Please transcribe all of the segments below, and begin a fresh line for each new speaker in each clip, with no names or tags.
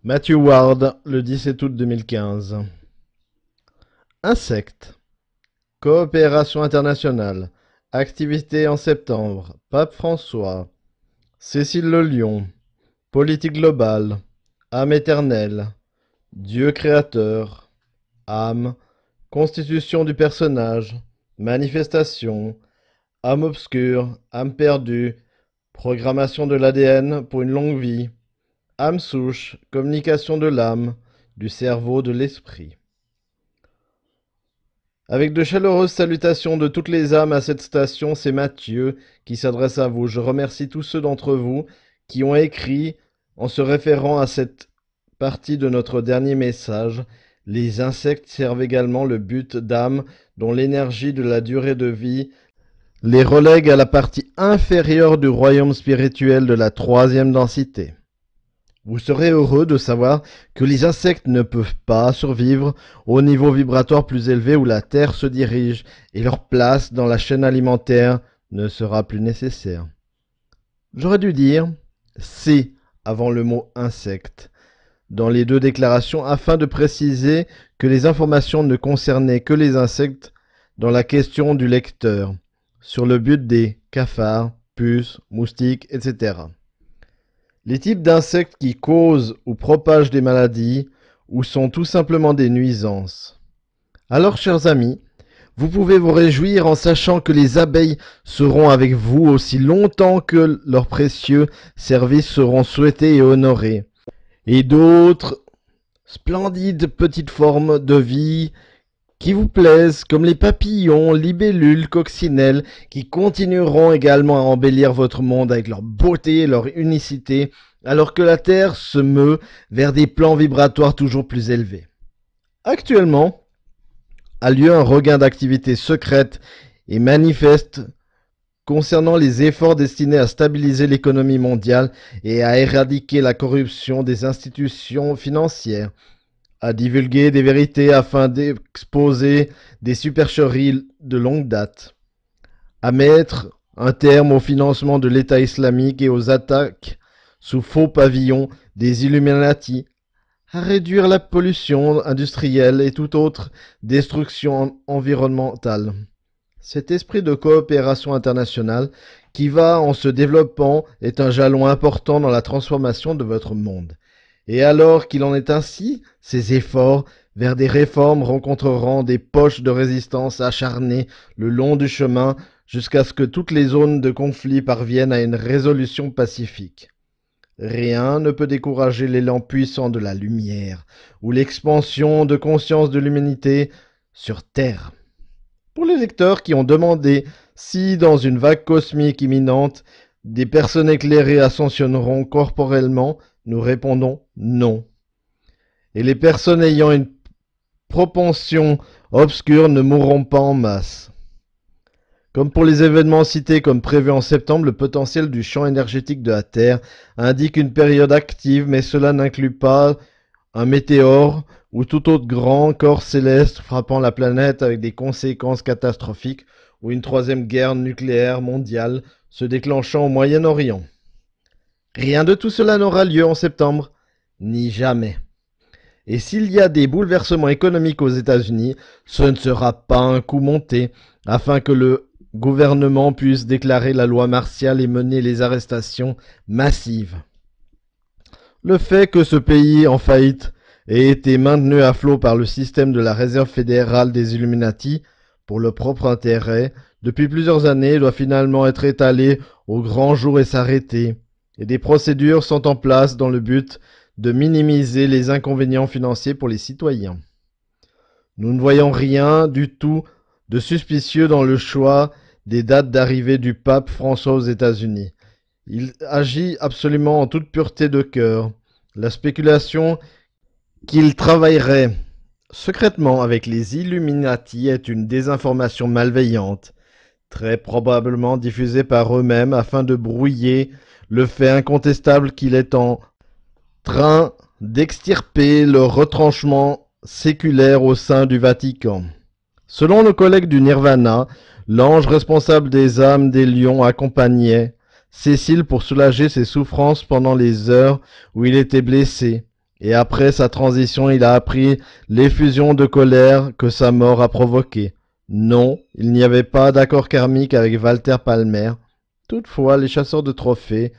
Matthew Ward, le 17 août 2015. Insectes. Coopération internationale. Activité en septembre. Pape François. Cécile Le Lion. Politique globale. Âme éternelle. Dieu créateur. Âme. Constitution du personnage. Manifestation. Âme obscure. Âme perdue. Programmation de l'ADN pour une longue vie. Âme souche. Communication de l'âme, du cerveau, de l'esprit. Avec de chaleureuses salutations de toutes les âmes à cette station, c'est Mathieu qui s'adresse à vous. Je remercie tous ceux d'entre vous qui ont écrit en se référant à cette partie de notre dernier message. Les insectes servent également le but d'âme dont l'énergie de la durée de vie les relègue à la partie inférieure du royaume spirituel de la troisième densité. Vous serez heureux de savoir que les insectes ne peuvent pas survivre au niveau vibratoire plus élevé où la Terre se dirige et leur place dans la chaîne alimentaire ne sera plus nécessaire. J'aurais dû dire « si » avant le mot « insecte » dans les deux déclarations afin de préciser que les informations ne concernaient que les insectes dans la question du lecteur, sur le but des cafards, puces, moustiques, etc. Les types d'insectes qui causent ou propagent des maladies ou sont tout simplement des nuisances. Alors, chers amis, vous pouvez vous réjouir en sachant que les abeilles seront avec vous aussi longtemps que leurs précieux services seront souhaités et honorés. Et d'autres splendides petites formes de vie qui vous plaisent, comme les papillons, libellules, coccinelles, qui continueront également à embellir votre monde avec leur beauté et leur unicité, alors que la Terre se meut vers des plans vibratoires toujours plus élevés. Actuellement, a lieu un regain d'activité secrète et manifeste concernant les efforts destinés à stabiliser l'économie mondiale et à éradiquer la corruption des institutions financières, à divulguer des vérités afin d'exposer des supercheries de longue date, à mettre un terme au financement de l'État islamique et aux attaques sous faux pavillon des Illuminati, à réduire la pollution industrielle et toute autre destruction environnementale. Cet esprit de coopération internationale qui va en se développant est un jalon important dans la transformation de votre monde. Et alors qu'il en est ainsi, ces efforts vers des réformes rencontreront des poches de résistance acharnées le long du chemin jusqu'à ce que toutes les zones de conflit parviennent à une résolution pacifique. Rien ne peut décourager l'élan puissant de la lumière ou l'expansion de conscience de l'humanité sur Terre. Pour les lecteurs qui ont demandé si, dans une vague cosmique imminente, des personnes éclairées ascensionneront corporellement, nous répondons non. Et les personnes ayant une propension obscure ne mourront pas en masse. Comme pour les événements cités comme prévu en septembre, le potentiel du champ énergétique de la Terre indique une période active, mais cela n'inclut pas un météore ou tout autre grand corps céleste frappant la planète avec des conséquences catastrophiques ou une troisième guerre nucléaire mondiale se déclenchant au Moyen-Orient. Rien de tout cela n'aura lieu en septembre, ni jamais. Et s'il y a des bouleversements économiques aux États-Unis, ce ne sera pas un coup monté, afin que le gouvernement puisse déclarer la loi martiale et mener les arrestations massives. Le fait que ce pays en faillite ait été maintenu à flot par le système de la réserve fédérale des Illuminati, pour le propre intérêt, depuis plusieurs années, doit finalement être étalé au grand jour et s'arrêter. Et des procédures sont en place dans le but de minimiser les inconvénients financiers pour les citoyens. Nous ne voyons rien du tout de suspicieux dans le choix des dates d'arrivée du pape François aux États-Unis. Il agit absolument en toute pureté de cœur. La spéculation qu'il travaillerait secrètement avec les Illuminati est une désinformation malveillante, très probablement diffusée par eux-mêmes afin de brouiller le fait incontestable qu'il est en train d'extirper le retranchement séculaire au sein du Vatican. Selon nos collègues du Nirvana, l'ange responsable des âmes des lions accompagnait Cécile pour soulager ses souffrances pendant les heures où il était blessé, Et après sa transition, il a appris l'effusion de colère que sa mort a provoquée. Non, il n'y avait pas d'accord karmique avec Walter Palmer. Toutefois, les chasseurs de trophées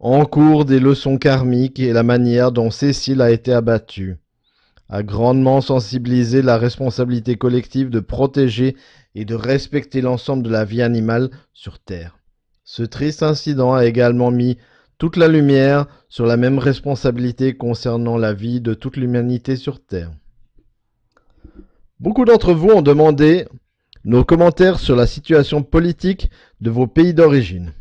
encourent des leçons karmiques et la manière dont Cécile a été abattue a grandement sensibilisé la responsabilité collective de protéger et de respecter l'ensemble de la vie animale sur Terre. Ce triste incident a également mis toute la lumière sur la même responsabilité concernant la vie de toute l'humanité sur Terre. Beaucoup d'entre vous ont demandé nos commentaires sur la situation politique de vos pays d'origine.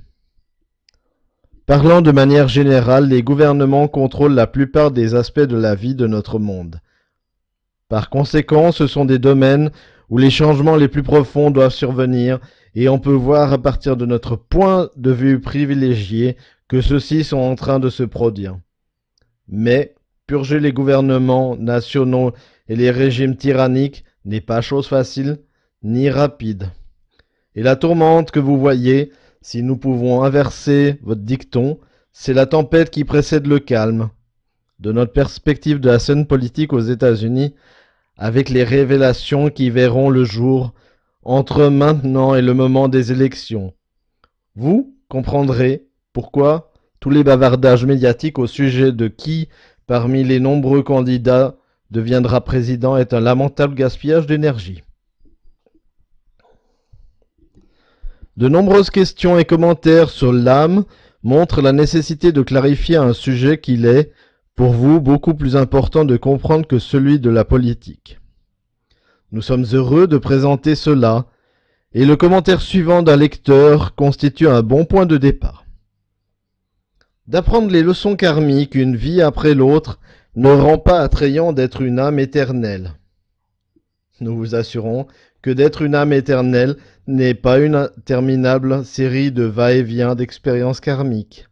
Parlant de manière générale, les gouvernements contrôlent la plupart des aspects de la vie de notre monde. Par conséquent, ce sont des domaines où les changements les plus profonds doivent survenir et on peut voir à partir de notre point de vue privilégié que ceux-ci sont en train de se produire. Mais purger les gouvernements nationaux et les régimes tyranniques n'est pas chose facile ni rapide. Et la tourmente que vous voyez, si nous pouvons inverser votre dicton, c'est la tempête qui précède le calme. De notre perspective de la scène politique aux États-Unis, avec les révélations qui verront le jour entre maintenant et le moment des élections, vous comprendrez pourquoi tous les bavardages médiatiques au sujet de qui, parmi les nombreux candidats, deviendra président est un lamentable gaspillage d'énergie. De nombreuses questions et commentaires sur l'âme montrent la nécessité de clarifier un sujet qu'il est, pour vous, beaucoup plus important de comprendre que celui de la politique. Nous sommes heureux de présenter cela, et le commentaire suivant d'un lecteur constitue un bon point de départ. D'apprendre les leçons karmiques une vie après l'autre ne rend pas attrayant d'être une âme éternelle. Nous vous assurons que d'être une âme éternelle n'est pas une interminable série de va-et-vient d'expériences karmiques.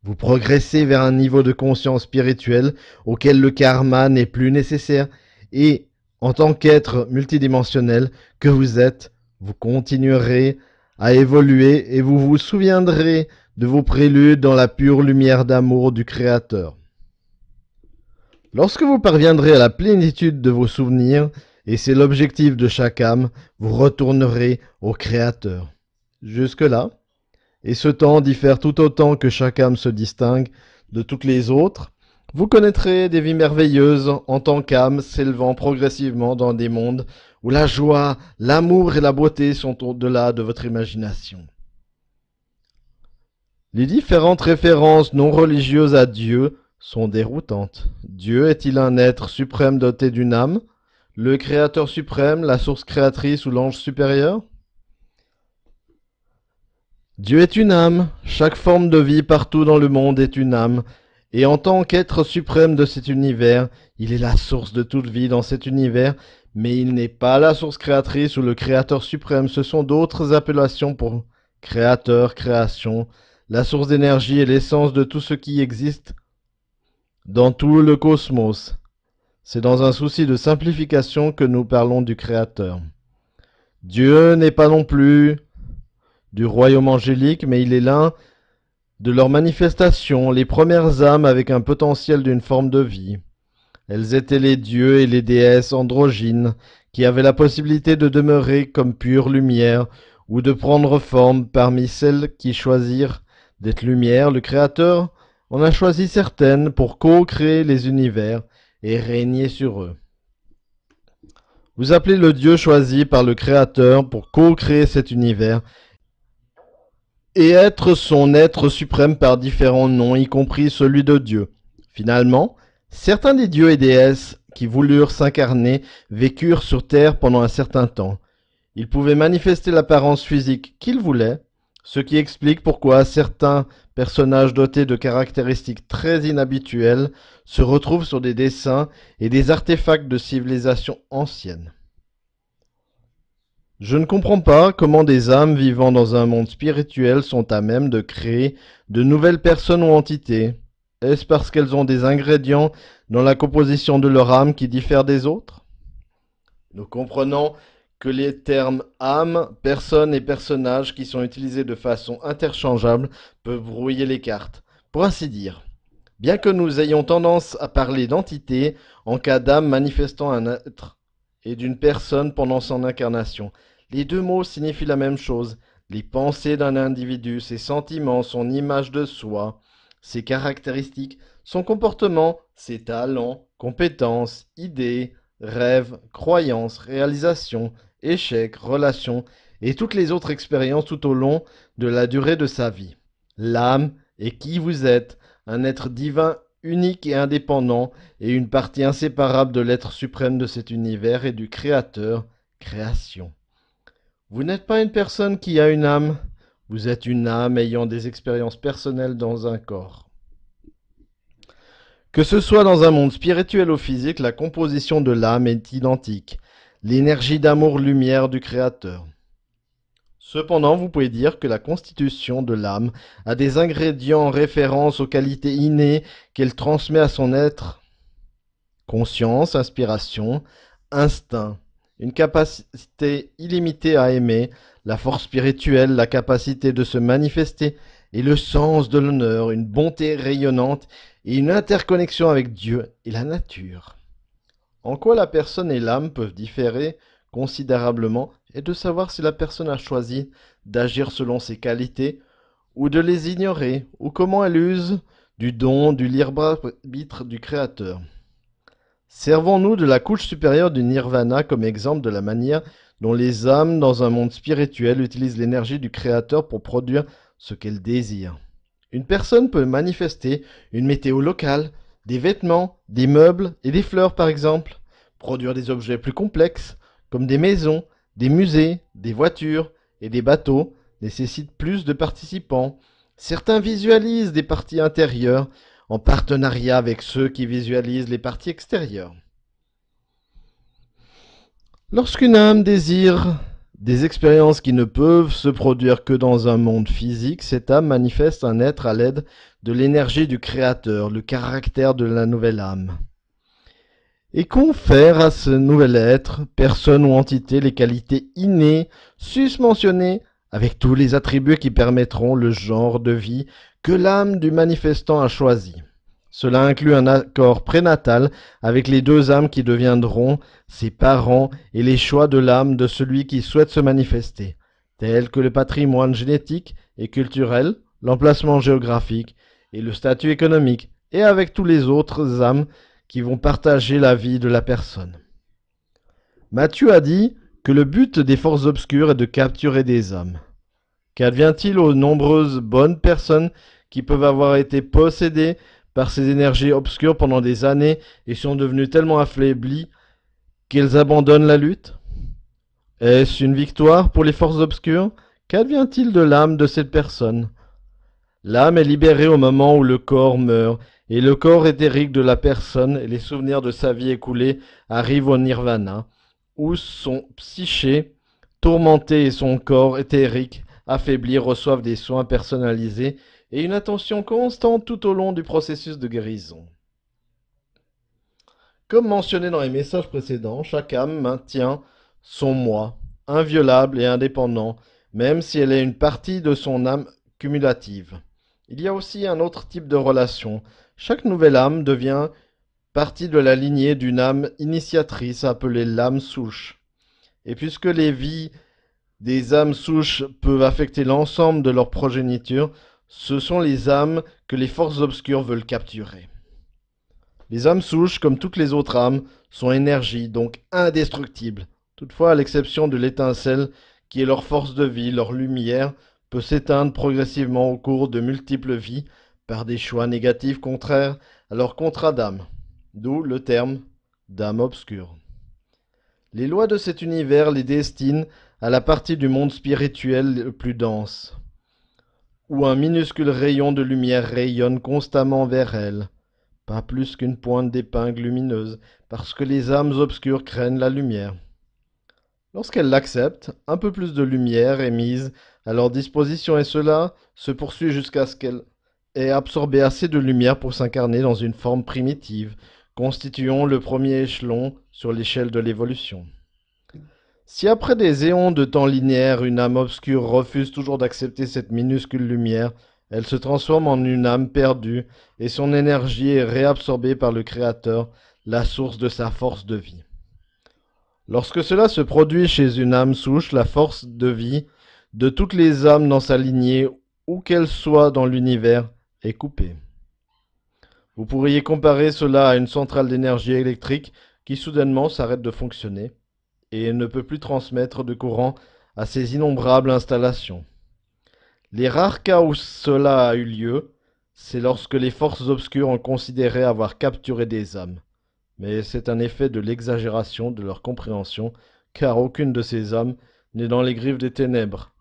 Vous progressez vers un niveau de conscience spirituelle auquel le karma n'est plus nécessaire et, en tant qu'être multidimensionnel que vous êtes, vous continuerez à évoluer et vous vous souviendrez de vos préludes dans la pure lumière d'amour du Créateur. Lorsque vous parviendrez à la plénitude de vos souvenirs, et c'est l'objectif de chaque âme, vous retournerez au Créateur. Jusque-là, et ce temps diffère tout autant que chaque âme se distingue de toutes les autres, vous connaîtrez des vies merveilleuses en tant qu'âme s'élevant progressivement dans des mondes où la joie, l'amour et la beauté sont au-delà de votre imagination. Les différentes références non religieuses à Dieu sont déroutantes. Dieu est-il un être suprême doté d'une âme, le Créateur suprême, la source créatrice ou l'ange supérieur? Dieu est une âme, chaque forme de vie partout dans le monde est une âme, et en tant qu'être suprême de cet univers, il est la source de toute vie dans cet univers, mais il n'est pas la source créatrice ou le Créateur suprême, ce sont d'autres appellations pour Créateur, création, la source d'énergie et l'essence de tout ce qui existe dans tout le cosmos. C'est dans un souci de simplification que nous parlons du Créateur. Dieu n'est pas non plus du royaume angélique, mais il est l'un de leurs manifestations, les premières âmes avec un potentiel d'une forme de vie. Elles étaient les dieux et les déesses androgynes, qui avaient la possibilité de demeurer comme pure lumière, ou de prendre forme parmi celles qui choisirent d'être lumière. Le Créateur en a choisi certaines pour co-créer les univers et régner sur eux. Vous appelez le Dieu choisi par le Créateur pour co-créer cet univers et être son être suprême par différents noms, y compris celui de Dieu. Finalement, certains des dieux et déesses qui voulurent s'incarner vécurent sur Terre pendant un certain temps. Ils pouvaient manifester l'apparence physique qu'ils voulaient, ce qui explique pourquoi certains personnages dotés de caractéristiques très inhabituelles se retrouvent sur des dessins et des artefacts de civilisations anciennes. Je ne comprends pas comment des âmes vivant dans un monde spirituel sont à même de créer de nouvelles personnes ou entités. Est-ce parce qu'elles ont des ingrédients dans la composition de leur âme qui diffèrent des autres? Nous comprenons que les termes âme, personne et personnage qui sont utilisés de façon interchangeable peuvent brouiller les cartes. Pour ainsi dire, Bien que nous ayons tendance à parler d'entité en cas d'âme manifestant un être et d'une personne pendant son incarnation, les deux mots signifient la même chose. Les pensées d'un individu, ses sentiments, son image de soi, ses caractéristiques, son comportement, ses talents, compétences, idées, rêves, croyances, réalisations, échecs, relations et toutes les autres expériences tout au long de la durée de sa vie. L'âme est qui vous êtes, un être divin unique et indépendant, et une partie inséparable de l'être suprême de cet univers et du Créateur, création. Vous n'êtes pas une personne qui a une âme, vous êtes une âme ayant des expériences personnelles dans un corps. Que ce soit dans un monde spirituel ou physique, la composition de l'âme est identique, l'énergie d'amour-lumière du Créateur. Cependant, vous pouvez dire que la constitution de l'âme a des ingrédients en référence aux qualités innées qu'elle transmet à son être. Conscience, inspiration, instinct, une capacité illimitée à aimer, la force spirituelle, la capacité de se manifester et le sens de l'honneur, une bonté rayonnante et une interconnexion avec Dieu et la nature. En quoi la personne et l'âme peuvent différer considérablement est de savoir si la personne a choisi d'agir selon ses qualités ou de les ignorer, ou comment elle use du don, du libre arbitre du Créateur. Servons-nous de la couche supérieure du nirvana comme exemple de la manière dont les âmes dans un monde spirituel utilisent l'énergie du Créateur pour produire ce qu'elles désirent. Une personne peut manifester une météo locale, des vêtements, des meubles et des fleurs par exemple, produire des objets plus complexes comme des maisons, des musées, des voitures et des bateaux nécessitent plus de participants. Certains visualisent des parties intérieures en partenariat avec ceux qui visualisent les parties extérieures. Lorsqu'une âme désire des expériences qui ne peuvent se produire que dans un monde physique, cette âme manifeste un être à l'aide de l'énergie du Créateur, le caractère de la nouvelle âme, et confère à ce nouvel être, personne ou entité, les qualités innées susmentionnées avec tous les attributs qui permettront le genre de vie que l'âme du manifestant a choisi. Cela inclut un accord prénatal avec les deux âmes qui deviendront ses parents et les choix de l'âme de celui qui souhaite se manifester, tels que le patrimoine génétique et culturel, l'emplacement géographique et le statut économique, et avec tous les autres âmes qui vont partager la vie de la personne. Matthieu a dit que le but des forces obscures est de capturer des âmes. Qu'advient-il aux nombreuses bonnes personnes qui peuvent avoir été possédées par ces énergies obscures pendant des années et sont devenues tellement affaiblies qu'elles abandonnent la lutte? Est-ce une victoire pour les forces obscures? Qu'advient-il de l'âme de cette personne? L'âme est libérée au moment où le corps meurt, et le corps éthérique de la personne et les souvenirs de sa vie écoulée arrivent au nirvana, où son psyché, tourmenté et son corps éthérique, affaibli, reçoivent des soins personnalisés et une attention constante tout au long du processus de guérison. Comme mentionné dans les messages précédents, chaque âme maintient son moi, inviolable et indépendant, même si elle est une partie de son âme cumulative. Il y a aussi un autre type de relation. Chaque nouvelle âme devient partie de la lignée d'une âme initiatrice appelée l'âme souche. Et puisque les vies des âmes souches peuvent affecter l'ensemble de leur progéniture, ce sont les âmes que les forces obscures veulent capturer. Les âmes souches, comme toutes les autres âmes, sont énergie, donc indestructibles. Toutefois, à l'exception de l'étincelle, qui est leur force de vie, leur lumière peut s'éteindre progressivement au cours de multiples vies par des choix négatifs contraires à leur contrat d'âme, d'où le terme d'âme obscure. Les lois de cet univers les destinent à la partie du monde spirituel le plus dense, où un minuscule rayon de lumière rayonne constamment vers elles, pas plus qu'une pointe d'épingle lumineuse, parce que les âmes obscures craignent la lumière. Lorsqu'elles l'acceptent, un peu plus de lumière est mise à leur disposition et cela se poursuit jusqu'à ce qu'elle ait absorbé assez de lumière pour s'incarner dans une forme primitive, constituant le premier échelon sur l'échelle de l'évolution. Si après des éons de temps linéaire, une âme obscure refuse toujours d'accepter cette minuscule lumière, Elle se transforme en une âme perdue et son énergie est réabsorbée par le Créateur, la source de sa force de vie. Lorsque cela se produit chez une âme souche, la force de vie de toutes les âmes dans sa lignée, où qu'elles soient dans l'univers, est coupée. Vous pourriez comparer cela à une centrale d'énergie électrique qui soudainement s'arrête de fonctionner et ne peut plus transmettre de courant à ses innombrables installations. Les rares cas où cela a eu lieu, c'est lorsque les forces obscures ont considéré avoir capturé des âmes. Mais c'est un effet de l'exagération de leur compréhension, car aucune de ces âmes n'est dans les griffes des ténèbres.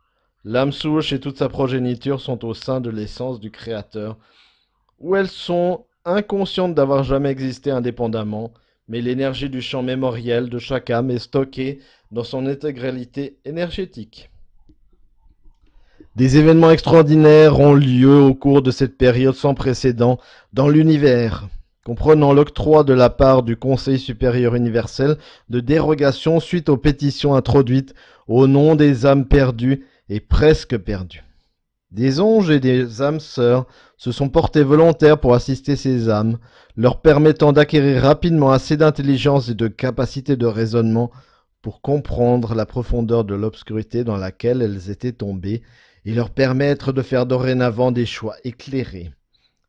L'âme souche et toute sa progéniture sont au sein de l'essence du Créateur, où elles sont inconscientes d'avoir jamais existé indépendamment, mais l'énergie du champ mémoriel de chaque âme est stockée dans son intégralité énergétique. Des événements extraordinaires ont lieu au cours de cette période sans précédent dans l'univers, comprenant l'octroi de la part du Conseil supérieur universel de dérogations suite aux pétitions introduites au nom des âmes perdues et presque perdues. Des anges et des âmes sœurs se sont portés volontaires pour assister ces âmes, leur permettant d'acquérir rapidement assez d'intelligence et de capacité de raisonnement pour comprendre la profondeur de l'obscurité dans laquelle elles étaient tombées et leur permettre de faire dorénavant des choix éclairés.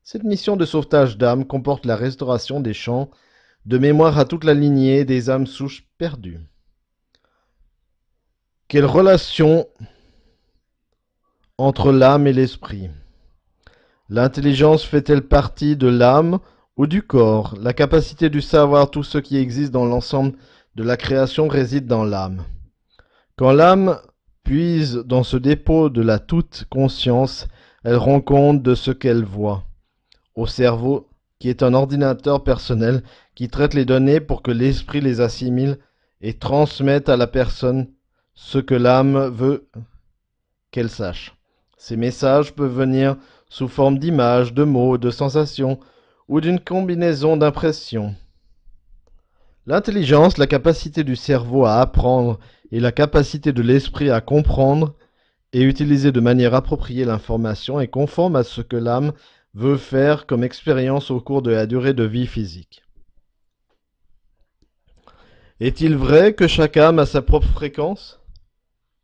Cette mission de sauvetage d'âmes comporte la restauration des champs de mémoire à toute la lignée des âmes souches perdues. Quelle relation entre l'âme et l'esprit? L'intelligence fait-elle partie de l'âme ou du corps? La capacité du savoir tout ce qui existe dans l'ensemble de la création réside dans l'âme. Quand l'âme puise dans ce dépôt de la toute conscience, elle rend compte de ce qu'elle voit. Au cerveau, qui est un ordinateur personnel qui traite les données pour que l'esprit les assimile et transmette à la personne ce que l'âme veut qu'elle sache. Ces messages peuvent venir sous forme d'images, de mots, de sensations ou d'une combinaison d'impressions. L'intelligence, la capacité du cerveau à apprendre et la capacité de l'esprit à comprendre et utiliser de manière appropriée l'information est conforme à ce que l'âme veut faire comme expérience au cours de la durée de vie physique. Est-il vrai que chaque âme a sa propre fréquence?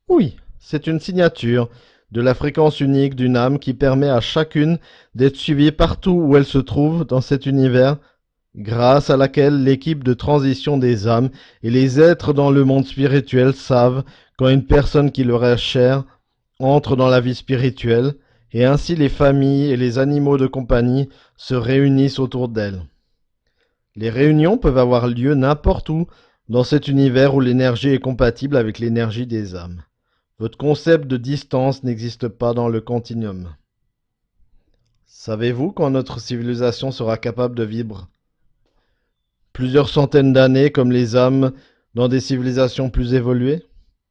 Oui, c'est une signature de la fréquence unique d'une âme qui permet à chacune d'être suivie partout où elle se trouve dans cet univers, grâce à laquelle l'équipe de transition des âmes et les êtres dans le monde spirituel savent quand une personne qui leur est chère entre dans la vie spirituelle, et ainsi les familles et les animaux de compagnie se réunissent autour d'elle. Les réunions peuvent avoir lieu n'importe où dans cet univers où l'énergie est compatible avec l'énergie des âmes. Votre concept de distance n'existe pas dans le continuum. Savez-vous quand notre civilisation sera capable de vivre plusieurs centaines d'années comme les âmes dans des civilisations plus évoluées?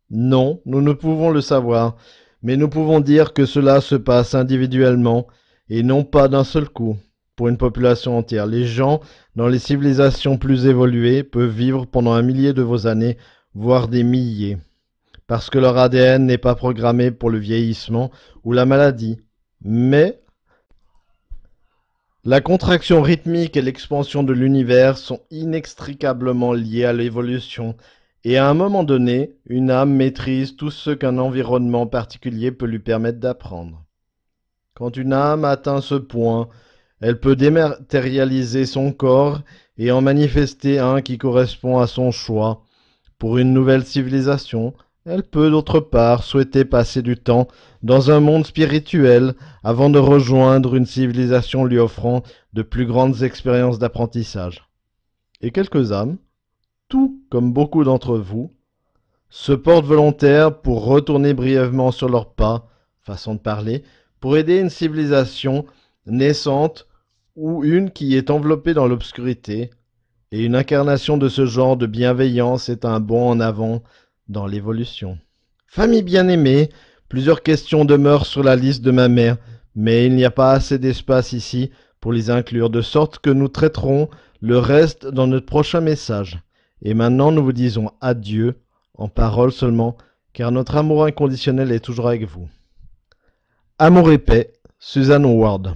Non, nous ne pouvons le savoir, mais nous pouvons dire que cela se passe individuellement et non pas d'un seul coup, pour une population entière. Les gens dans les civilisations plus évoluées peuvent vivre pendant 1 millier de vos années, voire des milliers, parce que leur ADN n'est pas programmé pour le vieillissement ou la maladie. Mais la contraction rythmique et l'expansion de l'univers sont inextricablement liées à l'évolution. Et à un moment donné, une âme maîtrise tout ce qu'un environnement particulier peut lui permettre d'apprendre. Quand une âme atteint ce point, elle peut dématérialiser son corps et en manifester un qui correspond à son choix. Pour une nouvelle civilisation, elle peut d'autre part souhaiter passer du temps dans un monde spirituel avant de rejoindre une civilisation lui offrant de plus grandes expériences d'apprentissage. Et quelques âmes, tout comme beaucoup d'entre vous, se portent volontaires pour retourner brièvement sur leurs pas, façon de parler, pour aider une civilisation naissante ou une qui est enveloppée dans l'obscurité, et une incarnation de ce genre de bienveillance est un bond en avant dans l'évolution. Famille bien-aimée, plusieurs questions demeurent sur la liste de ma mère, mais il n'y a pas assez d'espace ici pour les inclure, de sorte que nous traiterons le reste dans notre prochain message. Et maintenant, nous vous disons adieu, en parole seulement, car notre amour inconditionnel est toujours avec vous. Amour et paix, Suzanne Howard.